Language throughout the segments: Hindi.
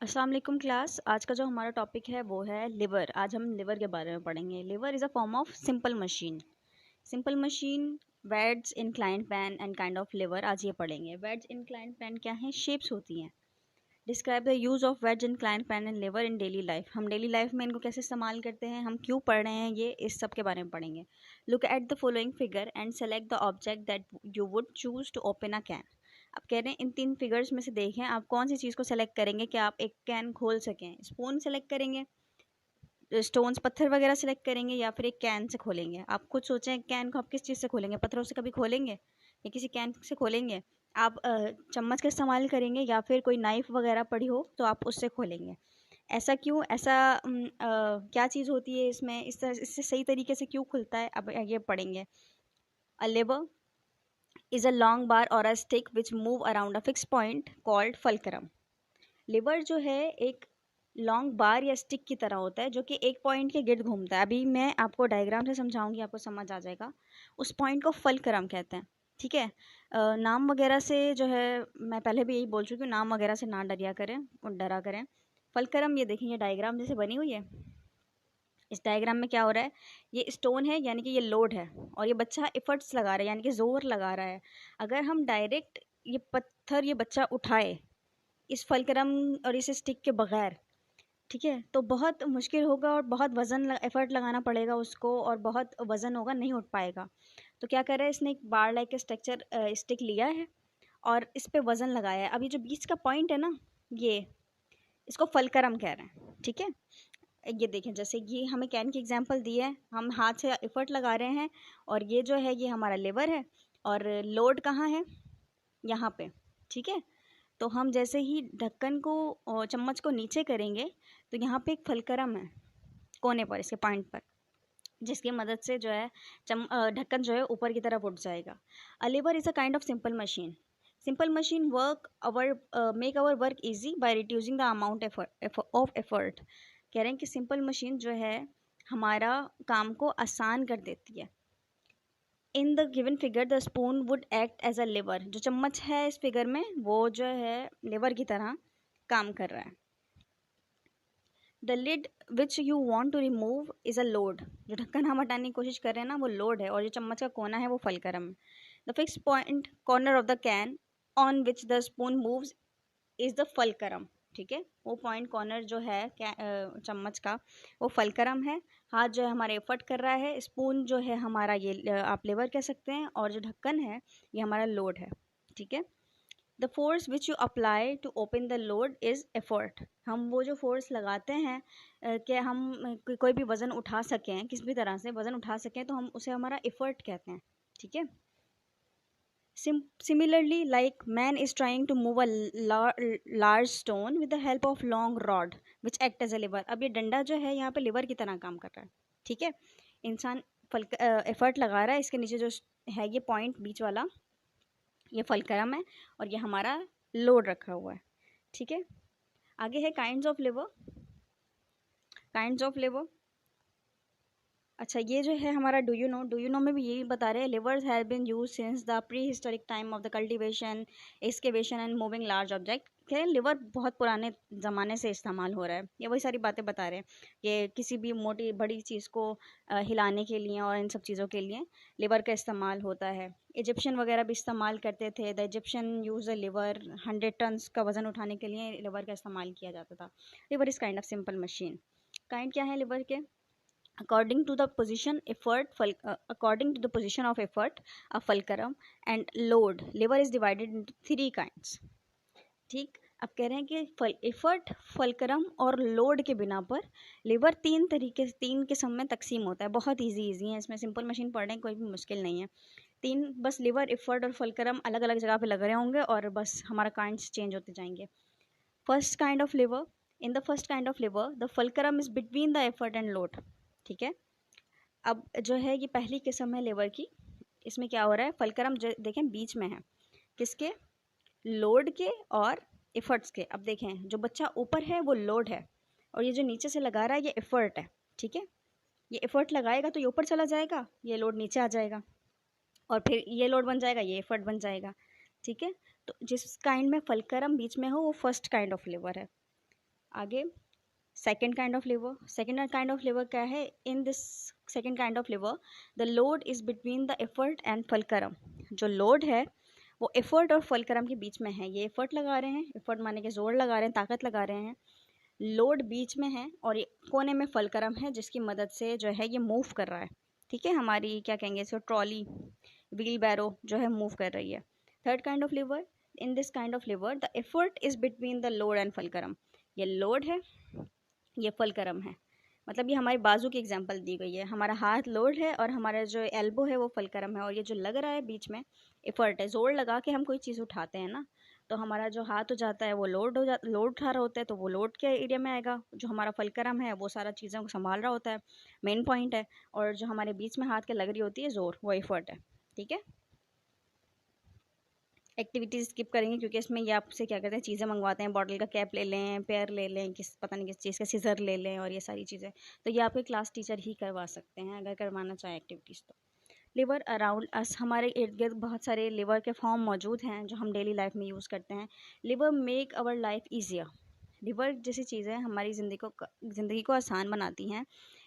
अस्सलाम वालेकुम क्लास। आज का जो हमारा टॉपिक है वो है लिवर। आज हम लिवर के बारे में पढ़ेंगे। Lever is a form of simple machine. Simple machine, wedges, inclined plane and kind of lever आज ये पढ़ेंगे। वेड्स, इंक्लाइंड प्लेन क्या हैं? शेप्स होती हैं। Describe the use of wedges, inclined plane and lever in daily life. हम डेली लाइफ में इनको कैसे इस्तेमाल करते हैं, हम क्यों पढ़ रहे हैं, ये इस सब के बारे में पढ़ेंगे। Look at the following figure and select the object that you would choose to open a can. अब कह रहे हैं इन तीन फिगर्स में से देखें आप कौन सी चीज़ को सेलेक्ट करेंगे कि आप एक कैन खोल सकें। स्पून सेलेक्ट करेंगे, स्टोन्स पत्थर वगैरह सेलेक्ट करेंगे, या फिर एक कैन से खोलेंगे। आप खुद सोचें कैन को आप किस चीज़ से खोलेंगे? पत्थरों से कभी खोलेंगे या किसी कैन से खोलेंगे? आप चम्मच का इस्तेमाल करेंगे या फिर कोई नाइफ़ वगैरह पड़ी हो तो आप उससे खोलेंगे। ऐसा क्यों? ऐसा क्या चीज़ होती है इसमें, इस तरह इससे सही तरीके से क्यों खुलता है, अब ये पढ़ेंगे। अ लेवर is a long bar or a stick which move around a fixed point called fulcrum. Liver जो है एक लॉन्ग बार या स्टिक की तरह होता है जो कि एक पॉइंट के गिर्द घूमता है। अभी मैं आपको डायग्राम से समझाऊंगी, आपको समझ आ जाएगा। उस पॉइंट को फल्क्रम कहते हैं। ठीक है। नाम वगैरह से जो है, मैं पहले भी यही बोल चुकी हूँ, नाम वगैरह से ना डरिया करें और डरा करें। फल्क्रम, ये देखिए, ये डायग्राम जैसे बनी हुई है। इस डायग्राम में क्या हो रहा है, ये स्टोन है यानी कि ये लोड है, और ये बच्चा एफर्ट्स लगा रहा है यानी कि ज़ोर लगा रहा है। अगर हम डायरेक्ट ये पत्थर ये बच्चा उठाए इस फलक्रम और इस स्टिक के बगैर, ठीक है, तो बहुत मुश्किल होगा और बहुत वज़न एफर्ट लगाना पड़ेगा उसको, और बहुत वज़न होगा, नहीं उठ पाएगा। तो क्या कर रहा है, इसने एक बार लाइक स्ट्रक्चर स्टिक लिया है और इस पे वज़न लगाया है। अब ये जो बीच का पॉइंट है ना, ये इसको फलक्रम कह रहे हैं। ठीक है। ये देखें, जैसे ये हमें कैन की एग्जांपल दी है, हम हाथ से एफर्ट लगा रहे हैं, और ये जो है ये हमारा लेवर है, और लोड कहाँ है? यहाँ पे। ठीक है। तो हम जैसे ही ढक्कन को चम्मच को नीचे करेंगे तो यहाँ पे एक फलक्रम है कोने पर, इसके पॉइंट पर, जिसकी मदद से जो है ढक्कन जो है ऊपर की तरफ उठ जाएगा। A lever is a kind of simple machine. Simple machine work our make our work easy by reducing the amount of effort. कह रहे हैं कि सिंपल मशीन जो है हमारा काम को आसान कर देती है। In the given figure the spoon would act as a lever. जो चम्मच है इस फिगर में वो जो है लिवर की तरह काम कर रहा है। The lid which you want to remove is a load. जो ढक्कन हम हटाने की कोशिश कर रहे हैं ना, वो लोड है, और जो चम्मच का कोना है वो फलक्रम है। The fix point corner of the can on which the spoon moves is the fulcrum. ठीक है। वो पॉइंट कॉर्नर जो है चम्मच का, वो फलक्रम है। हाथ जो है हमारे एफर्ट कर रहा है, स्पून जो है हमारा ये आप लेवर कह सकते हैं, और जो ढक्कन है ये हमारा लोड है। ठीक है। The force which you apply to open the load is effort. हम वो जो फोर्स लगाते हैं कि हम कोई भी वज़न उठा सकें, किसी भी तरह से वज़न उठा सकें, तो हम उसे हमारा एफर्ट कहते हैं। ठीक है। Similarly, like man is trying to move a large stone with the help of long rod which act as a lever. अब ये डंडा जो है यहाँ पे लिवर की तरह काम कर रहा है। ठीक है। इंसान एफर्ट लगा रहा है, इसके नीचे जो है ये पॉइंट बीच वाला, ये फलक्रम है, और ये हमारा लोड रखा हुआ है। ठीक है। आगे है kinds of liver. Kinds of liver, अच्छा, ये जो है हमारा डू यू नो में भी यही बता रहे हैं, levers have been use since the prehistoric time of the cultivation, excavation and moving large object. कह रहे हैं लिवर बहुत पुराने ज़माने से इस्तेमाल हो रहा है। ये वही सारी बातें बता रहे हैं कि किसी भी मोटी बड़ी चीज़ को हिलाने के लिए और इन सब चीज़ों के लिए लिवर का इस्तेमाल होता है। इजिप्शियन वगैरह भी इस्तेमाल करते थे। The Egyptian use a lever, 100 tons का वज़न उठाने के लिए लिवर का इस्तेमाल किया जाता था। Liver is kind of simple machine. Kind क्या है लिवर के? According to the position of effort, a fulcrum and load, liver is divided into 3 kinds. ठीक। अब कह रहे हैं कि एफर्ट, फलक्रम और लोड के बिना पर लिवर तीन किस्म में तकसीम होता है। बहुत इजी है, इसमें सिंपल मशीन पढ़ने कोई भी मुश्किल नहीं है। तीन, बस लिवर, एफर्ट और फलक्रम अलग अलग जगह पे लग रहे होंगे और बस हमारा काइंड्स चेंज होते जाएंगे। First kind of lever, in the first kind of lever the fulcrum is between the effort and load. ठीक है। अब जो है ये पहली किस्म है लिवर की। इसमें क्या हो रहा है, फलक्रम देखें बीच में है, किसके? लोड के और एफर्ट्स के। अब देखें, जो बच्चा ऊपर है वो लोड है, और ये जो नीचे से लगा रहा है ये एफर्ट है। ठीक है। ये एफर्ट लगाएगा तो ये ऊपर चला जाएगा, ये लोड नीचे आ जाएगा, और फिर ये लोड बन जाएगा, ये एफर्ट बन जाएगा। ठीक है। तो जिस काइंड में फलक्रम बीच में हो वो फर्स्ट काइंड ऑफ लिवर है। आगे सेकेंड काइंड ऑफ लिवर क्या है? In this second kind of lever the load is between the effort and fulcrum. जो लोड है वो एफर्ट और फलकरम के बीच में है। ये एफर्ट लगा रहे हैं, एफर्ट माने कि जोर लगा रहे हैं, ताकत लगा रहे हैं। लोड बीच में है और ये कोने में फलकरम है, जिसकी मदद से जो है ये मूव कर रहा है। ठीक है, हमारी क्या कहेंगे इसको, ट्रॉली, व्हील बैरो जो है मूव कर रही है। Third kind of lever, in this kind of lever the effort is between the load and fulcrum. ये लोड है, ये फलकरम है। मतलब ये हमारी बाजू की एग्जांपल दी गई है। हमारा हाथ लोड है और हमारा जो एल्बो है वो फलकरम है, और ये जो लग रहा है बीच में एफर्ट है। जोर लगा के हम कोई चीज़ उठाते हैं ना, तो हमारा जो हाथ हो जाता है वो लोड उठा रहा होता है, तो वो लोड के एरिया में आएगा। जो हमारा फलकरम है वो सारा चीज़ों को संभाल रहा होता है, मेन पॉइंट है। और जो हमारे बीच में हाथ के लग रही होती है जोर, वो एफर्ट है। ठीक है, एक्टिविटीज़ स्किप करेंगे क्योंकि इसमें ये आपसे क्या करते हैं, चीज़ें मंगवाते हैं, बॉटल का कैप ले लें, पेयर ले लें, किस पता नहीं किस चीज़ का सीज़र ले लें, और ये सारी चीज़ें तो ये आपके क्लास टीचर ही करवा सकते हैं अगर करवाना चाहें एक्टिविटीज़ तो। लिवर अराउंड अस, हमारे इर्द गिर्द बहुत सारे लिवर के फॉर्म मौजूद हैं जो हम डेली लाइफ में यूज़ करते हैं। Lever make our life easier. Lever जैसी चीज़ें हमारी ज़िंदगी को आसान बनाती हैं।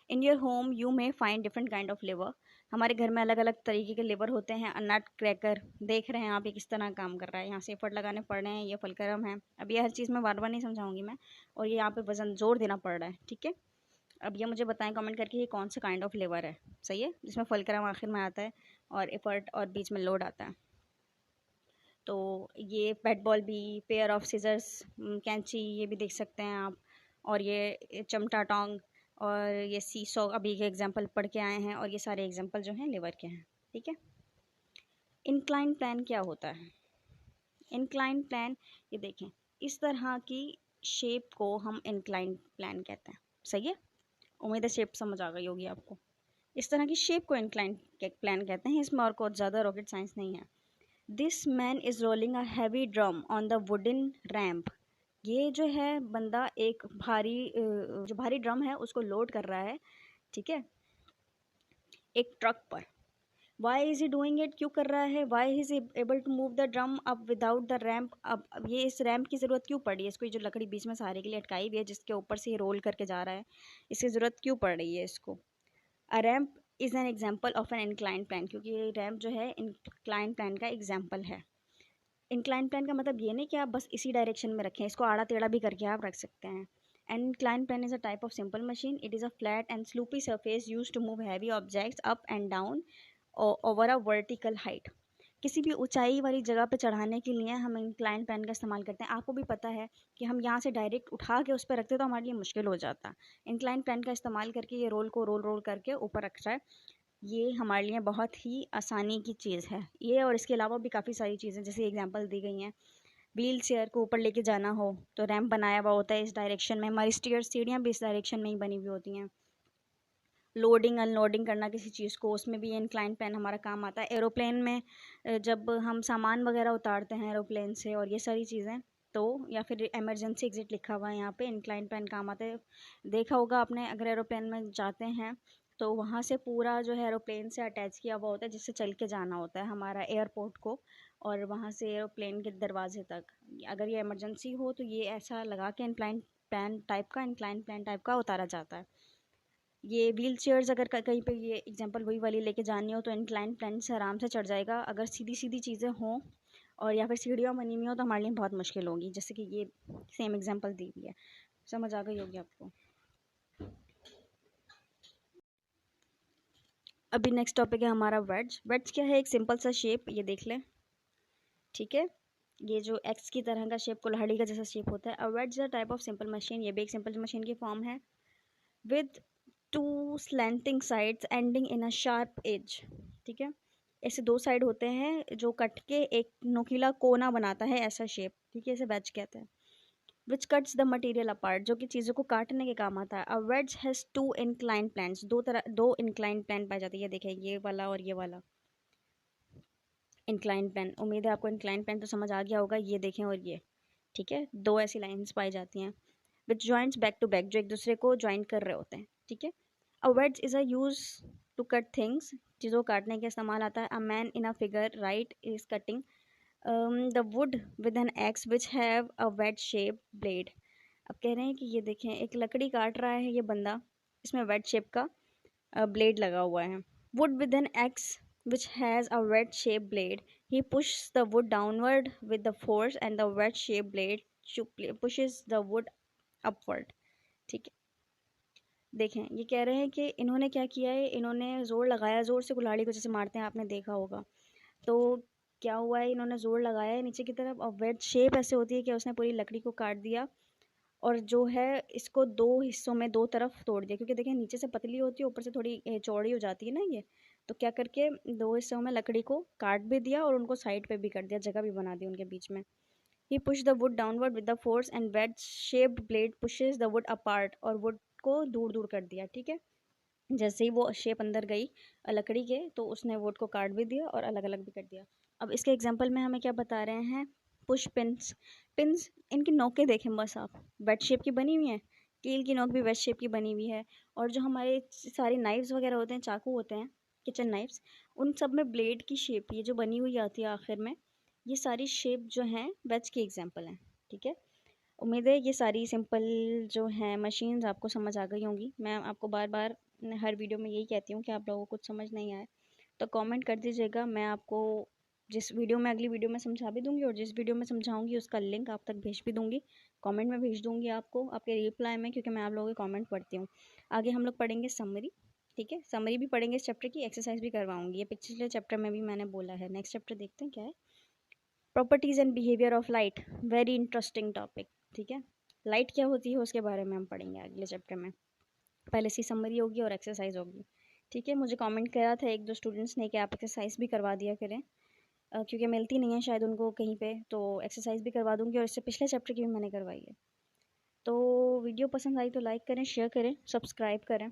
In your home you may find different kind of lever. हमारे घर में अलग अलग तरीके के लिवर होते हैं। नट क्रैकर देख रहे हैं आप, ये किस तरह काम कर रहा है, यहाँ से एफर्ट लगाने पड़ रहे हैं, ये फलकरम है। अब ये हर चीज़ में बार बार नहीं समझाऊंगी मैं, और ये यहाँ पे वजन जोर देना पड़ रहा है। ठीक है, अब ये मुझे बताएं कमेंट करके ये कौन सा काइंड ऑफ लिवर है, सही है, जिसमें फलकरम आखिर में आता है और एफर्ट और बीच में लोड आता है। तो ये बैट बॉल भी, पेयर ऑफ सीजर्स, कैंची, ये भी देख सकते हैं आप, और ये चमटा टोंग, और ये सीसॉ अभी के एग्जांपल पढ़ के आए हैं, और ये सारे एग्जांपल जो हैं लिवर के हैं। ठीक है, इंक्लाइन प्लान क्या होता है? इंक्लाइन प्लान, ये देखें, इस तरह की शेप को हम इंक्लाइन प्लान कहते हैं। सही है, उम्मीद है शेप समझ आ गई होगी आपको। इस तरह की शेप को इंक्लाइन प्लान कहते हैं। इसमें और कुछ ज़्यादा रॉकेट साइंस नहीं है। This man is rolling a heavy drum on the wooden ramp. ये जो है बंदा एक जो भारी ड्रम है उसको लोड कर रहा है, ठीक है, एक ट्रक पर। Why is he doing it, क्यों कर रहा है? Why is able to move the drum up without the ramp. अब ये इस रैम्प की ज़रूरत क्यों पड़ रही है इसको? ये जो लकड़ी बीच में सहारे के लिए अटकाई हुई है जिसके ऊपर से ये रोल करके जा रहा है, इसकी ज़रूरत क्यों पड़ रही है इसको? A ramp is an example of an incline plane, क्योंकि ये रैम्प जो है इंक्लाइन प्लान का एग्जाम्पल है। इंक्लाइन प्लान का मतलब ये नहीं कि आप बस इसी डायरेक्शन में रखें, इसको आड़ा टेढ़ा भी करके आप रख सकते हैं। An incline plane is a type of simple machine. It is a flat and sloping surface use to move heavy objects up and down over a vertical height. किसी भी ऊंचाई वाली जगह पे चढ़ाने के लिए हम इंक्लाइन प्लान का इस्तेमाल करते हैं। आपको भी पता है कि हम यहाँ से डायरेक्ट उठा के उस पर रखते तो हमारे लिए मुश्किल हो जाता। इंक्लाइन प्लान का इस्तेमाल करके ये रोल को रोल रोल करके ऊपर रख रहा है, ये हमारे लिए बहुत ही आसानी की चीज़ है ये। और इसके अलावा भी काफ़ी सारी चीज़ें जैसे एग्जांपल दी गई हैं। व्हील चेयर को ऊपर लेके जाना हो तो रैंप बनाया हुआ होता है इस डायरेक्शन में। हमारी सीढ़ियाँ भी इस डायरेक्शन में ही बनी हुई होती हैं। लोडिंग अनलोडिंग करना किसी चीज़ को, उसमें भी ये इंक्लाइन प्लान हमारा काम आता है। एरोप्लेन में जब हम सामान वगैरह उतारते हैं एरोप्लेन से और ये सारी चीज़ें, तो या फिर इमरजेंसी एग्जिट लिखा हुआ है यहाँ पे, इंक्लाइन प्लान काम आता है। देखा होगा आपने, अगर एरोप्लेन में जाते हैं तो वहाँ से पूरा जो है एरोप्लेन से अटैच किया हुआ होता है, जिससे चल के जाना होता है हमारा एयरपोर्ट को, और वहाँ से एरोप्लेन के दरवाजे तक। अगर ये इमरजेंसी हो तो ये ऐसा लगा के इंक्लाइन प्लान टाइप का उतारा जाता है। ये व्हील चेयर्स अगर कहीं पे ये एग्जांपल वही वाली लेके जानी हो तो इंक्लाइन प्लान से आराम से चढ़ जाएगा। अगर सीधी सीधी चीज़ें हों और या फिर सीढ़ियाँ बनी हुई हो तो हमारे लिए बहुत मुश्किल होगी, जैसे कि ये सेम एग्जांपल दी हुई है। समझ आ गई होगी आपको। अभी नेक्स्ट टॉपिक है हमारा वेड्ज। वेड्ज क्या है? एक सिंपल सा शेप, ये देख लें, ठीक है, ये जो एक्स की तरह का शेप, कुल्हाड़ी का जैसा शेप होता है। A wedge is a type of simple machine, ये भी एक सिंपल मशीन की फॉर्म है। With two slanting sides ending in a sharp edge, ठीक है, ऐसे दो साइड होते हैं जो कट के एक नुकीला कोना बनाता है, ऐसा शेप, ठीक है, इसे वेज कहते हैं। Which cuts the material apart, जो कि चीज़ों को काटने के काम आता है। A wedge has two incline planes, दो इंक्लाइन प्लान पाए जाते हैं। ये देखें, ये वाला और ये वाला इंक्लाइन प्लान। उम्मीद है आपको इंक्लाइन प्लान तो समझ आ गया होगा। ये देखें और ये, ठीक है, दो ऐसी लाइन्स पाई जाती हैं विच जॉइंट्स बैक टू बैक, जो एक दूसरे को ज्वाइन कर रहे होते हैं, ठीक है। A wedge is a use to cut things, चीज़ों को काटने के इस्तेमाल आता है। A man in a figure right is cutting the wood with an axe which have a wedge shape blade. अब कह रहे हैं कि ये देखें, एक लकड़ी काट रहा है ये बंदा, इसमें वेट शेप का ब्लेड लगा हुआ है। Wood with an axe which has a wedge shaped blade. He pushes the wood downward with the force and the wedge shaped blade pushes the wood upward. ठीक है, देखें ये कह रहे हैं कि इन्होंने क्या किया है, इन्होंने ज़ोर लगाया, ज़ोर से कुल्हाड़ी को जैसे मारते हैं आपने देखा होगा, तो क्या हुआ है, इन्होंने ज़ोर लगाया है नीचे की तरफ और वेज शेप ऐसे होती है कि उसने पूरी लकड़ी को काट दिया और जो है इसको दो हिस्सों में दो तरफ तोड़ दिया, क्योंकि देखिए नीचे से पतली होती है, ऊपर से थोड़ी चौड़ी हो जाती है ना ये, तो क्या करके दो हिस्सों में लकड़ी को काट भी दिया और उनको साइड पे भी कर दिया, जगह भी बना दी उनके बीच में। He pushed the wood downward with the force and wedge-shaped blade pushes the wood apart और wood को दूर दूर कर दिया। ठीक है, जैसे ही वो शेप अंदर गई लकड़ी के, तो उसने वुड को काट भी दिया और अलग अलग भी कर दिया। अब इसके एग्जांपल में हमें क्या बता रहे हैं, पुश पिन्स। पिन्स, इनकी नोकें देखें बस आप, वेट शेप की बनी हुई है, कील की नोक भी वेट शेप की बनी हुई है, और जो हमारे सारे नाइफ्स वगैरह होते हैं, चाकू होते हैं, किचन नाइफ्स, उन सब में ब्लेड की शेप ये जो बनी हुई आती है आखिर में, ये सारी शेप जो हैं वेज की एग्जांपल हैं। ठीक है, उम्मीद है ये सारी सिंपल जो हैं मशीन्स आपको समझ आ गई होंगी। मैं आपको बार बार हर वीडियो में यही कहती हूँ कि आप लोगों को कुछ समझ नहीं आए तो कमेंट कर दीजिएगा, मैं आपको जिस वीडियो में अगली वीडियो में समझा भी दूंगी और जिस वीडियो में समझाऊंगी उसका लिंक आप तक भेज भी दूंगी, कमेंट में भेज दूंगी आपको आपके रिप्लाई में, क्योंकि मैं आप लोगों के कमेंट पढ़ती हूँ। आगे हम लोग पढ़ेंगे समरी। ठीक है, समरी भी पढ़ेंगे इस चैप्टर की, एक्सरसाइज भी करवाऊंगी, ये पिछले चैप्टर में भी मैंने बोला है। नेक्स्ट चैप्टर देखते हैं क्या है, properties and behaviour of light, very interesting topic. ठीक है, लाइट क्या होती है उसके बारे में हम पढ़ेंगे अगले चैप्टर में। पहले सी समरी होगी और एक्सरसाइज होगी। ठीक है, मुझे कमेंट करा था एक दो स्टूडेंट्स ने कि आप एक्सरसाइज भी करवा दिया करें, क्योंकि मिलती नहीं है शायद उनको कहीं पे, तो एक्सरसाइज भी करवा दूंगी और इससे पिछले चैप्टर की भी मैंने करवाई है। तो वीडियो पसंद आई तो लाइक करें, शेयर करें, सब्सक्राइब करें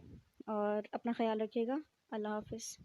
और अपना ख्याल रखिएगा। अल्लाह हाफिज़।